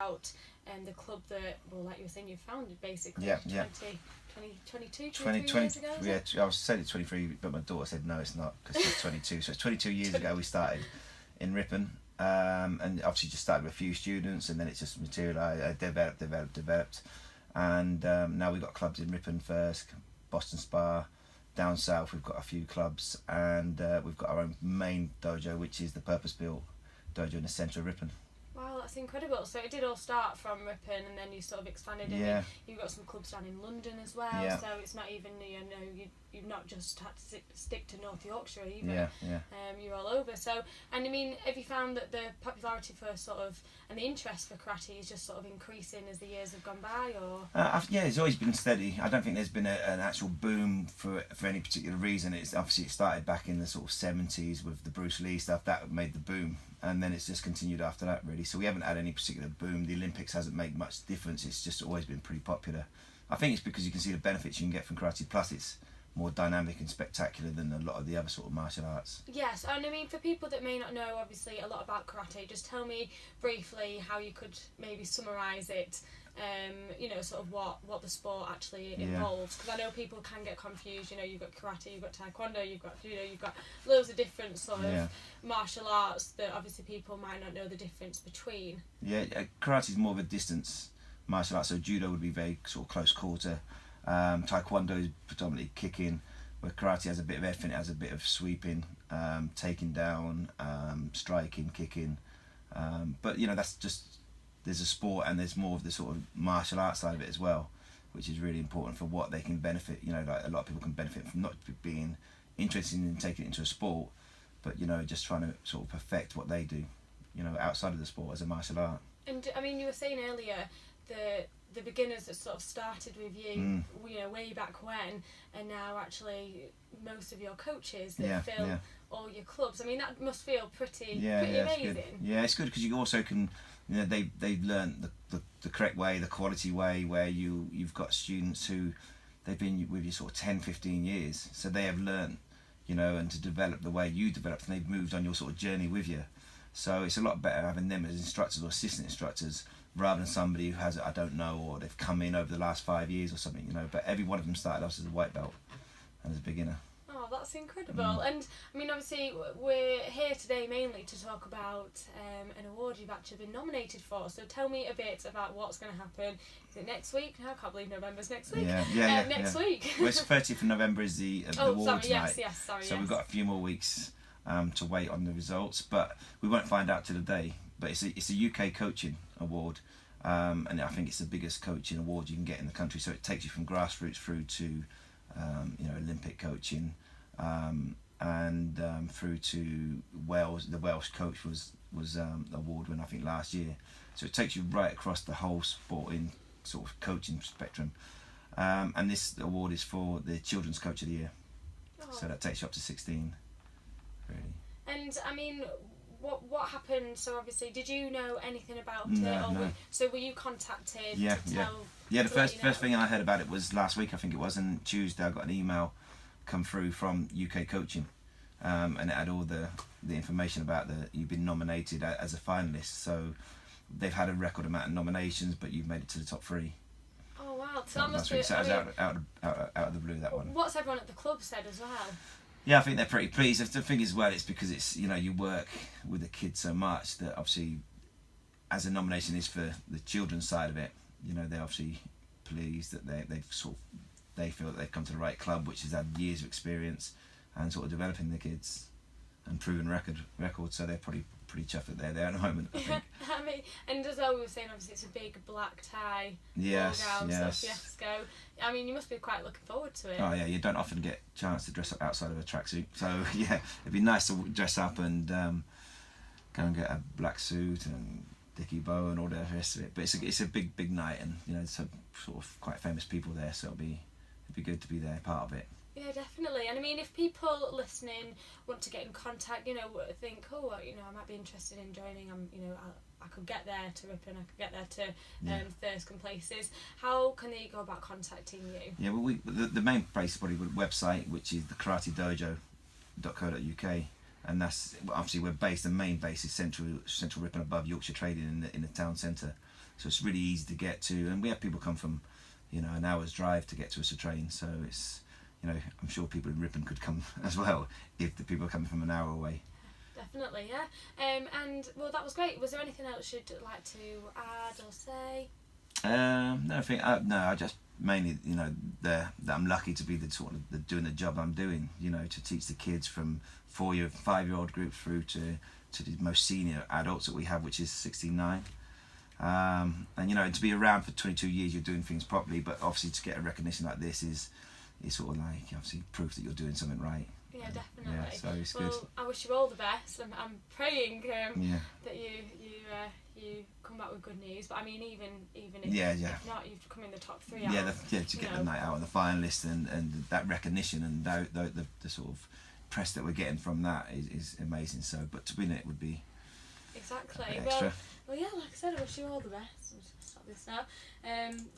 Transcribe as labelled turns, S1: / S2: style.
S1: about the club that, well, like you were saying, you founded basically 23 years ago, is it?
S2: I was saying it's 23, but my daughter said no, it's not, because it's 22. So it's 22 years ago we started in Ripon, and obviously just started with a few students, and then it's just materialised, developed, and now we've got clubs in Ripon first, Boston Spa, down south we've got a few clubs, and we've got our own main dojo, which is the purpose-built dojo in the centre of Ripon.
S1: Wow, that's incredible. So it did all start from Ripon, and then you sort of expanded.
S2: Yeah.
S1: You've got some clubs down in London as well.
S2: Yeah.
S1: So it's not even, you've not just had to stick to North Yorkshire either.
S2: Yeah.
S1: You're all over. So, and I mean, have you found that the popularity for sort of, and the interest for karate is just sort of increasing as the years have gone by, or?
S2: Yeah, it's always been steady. I don't think there's been an actual boom for any particular reason. It started back in the sort of 70s with the Bruce Lee stuff. That made the boom, and then it's just continued after that, really. So we haven't had any particular boom. The Olympics hasn't made much difference. It's just always been pretty popular. I think it's because you can see the benefits you can get from karate, plus it's more dynamic and spectacular than a lot of the other sort of martial arts.
S1: Yes, and I mean, for people that may not know, obviously, a lot about karate, just tell me briefly how you could maybe summarise it, sort of what the sport actually involves, because I know people can get confused. You've got karate, you've got taekwondo, you've got judo, you've got loads of different sort of martial arts that obviously people might not know the difference between.
S2: Yeah, karate is more of a distance martial art, so judo would be very sort of close quarter. Taekwondo is predominantly kicking, where karate has a bit of everything. It has a bit of sweeping, taking down, striking, kicking. But that's just, there's a sport and there's more of the sort of martial arts side of it as well, which is really important for what they can benefit. Like a lot of people can benefit from not being interested in taking it into a sport, but just trying to sort of perfect what they do, outside of the sport as a martial art.
S1: And I mean, you were saying earlier the beginners that sort of started with you, way back when, and now actually most of your coaches that fill all your clubs. I mean, that must feel pretty amazing.
S2: It's good because you also can, they've learned the correct way, the quality way, where you've got students who they've been with you sort of 10, 15 years, so they have learned, and to develop the way you developed, and they've moved on your sort of journey with you. So it's a lot better having them as instructors or assistant instructors, rather than somebody who has, I don't know, or they've come in over the last 5 years or something, but every one of them started off as a white belt and as a beginner.
S1: Oh, that's incredible. And I mean, obviously we're here today mainly to talk about an award you've actually been nominated for, so tell me a bit about what's going to happen. Is it next week? I can't believe November's next week. Next week.
S2: Well, it's 30th of November is the awards night.
S1: So
S2: we've got a few more weeks to wait on the results, but we won't find out till the day. But it's a UK coaching award, and I think it's the biggest coaching award you can get in the country. So it takes you from grassroots through to Olympic coaching, and through to Wales. The Welsh coach was award winner, I think, last year. So it takes you right across the whole sporting sort of coaching spectrum, and this award is for the Children's Coach of the Year. So that takes you up to 16, really.
S1: And I mean, what happened? So obviously, did you know anything about it?
S2: No.
S1: So were you contacted
S2: to
S1: tell?
S2: The first thing I heard about it was last week, I think it was, and Tuesday I got an email come through from UK Coaching, and it had all the information about you've been nominated as a finalist. So they've had a record amount of nominations, but you've made it to the top 3.
S1: Oh wow! So that must be.
S2: So that was out of the blue, that one.
S1: What's everyone at the club said as well?
S2: Yeah, I think they're pretty pleased. The thing as well, it's because it's you work with the kids so much that obviously, as a nomination is for the children's side of it, they're obviously pleased that they feel that they've come to the right club, which has had years of experience and sort of developing the kids and proven record. So they're probably pretty chuffed that they're there at the moment, I think.
S1: I mean, and as well, we were saying, obviously it's a big black tie,
S2: yes.
S1: fiasco. I mean, you must be quite looking forward to it.
S2: Oh yeah, you don't often get a chance to dress up outside of a tracksuit, so yeah, it'd be nice to dress up and go and get a black suit and dicky bow and all the rest of it. But it's a big night, and some sort of quite famous people there, so it'd be good to be there, part of it.
S1: Yeah, definitely. And I mean, if people listening want to get in contact, think, I might be interested in joining. I could get there to Ripon. I could get there to Thurston places. How can they go about contacting you?
S2: Yeah, well, the main place is probably the website, which is the karatedojo.co.uk, and that's obviously we're based. The main base is central Ripon above Yorkshire Trading in the town centre. so it's really easy to get to, and we have people come from, you know, an hour's drive to get to us to train. So it's, you know, I'm sure people in Ripon could come as well if the people are coming from an hour away.
S1: Definitely, yeah. And well, that was great. Was there anything else you'd like to add or say?
S2: No, I think no. I just mainly, you know, that I'm lucky to be the sort of doing the job I'm doing. You know, to teach the kids from 5-year-old groups through to the most senior adults that we have, which is 69. And you know, to be around for 22 years, you're doing things properly. But obviously, to get a recognition like this is sort of like obviously proof that you're doing something right.
S1: Yeah, definitely.
S2: Yeah, so it's
S1: well,
S2: good.
S1: I wish you all the best. I'm praying
S2: Yeah.
S1: that you come back with good news. But I mean, even if, if not, you've come in the top 3.
S2: Yeah, to get the night out on the finalist and that recognition and the sort of press that we're getting from that is amazing. So, but to win it would be
S1: exactly
S2: extra.
S1: Well, yeah, like I said, I wish you all the best. I'll just stop this now.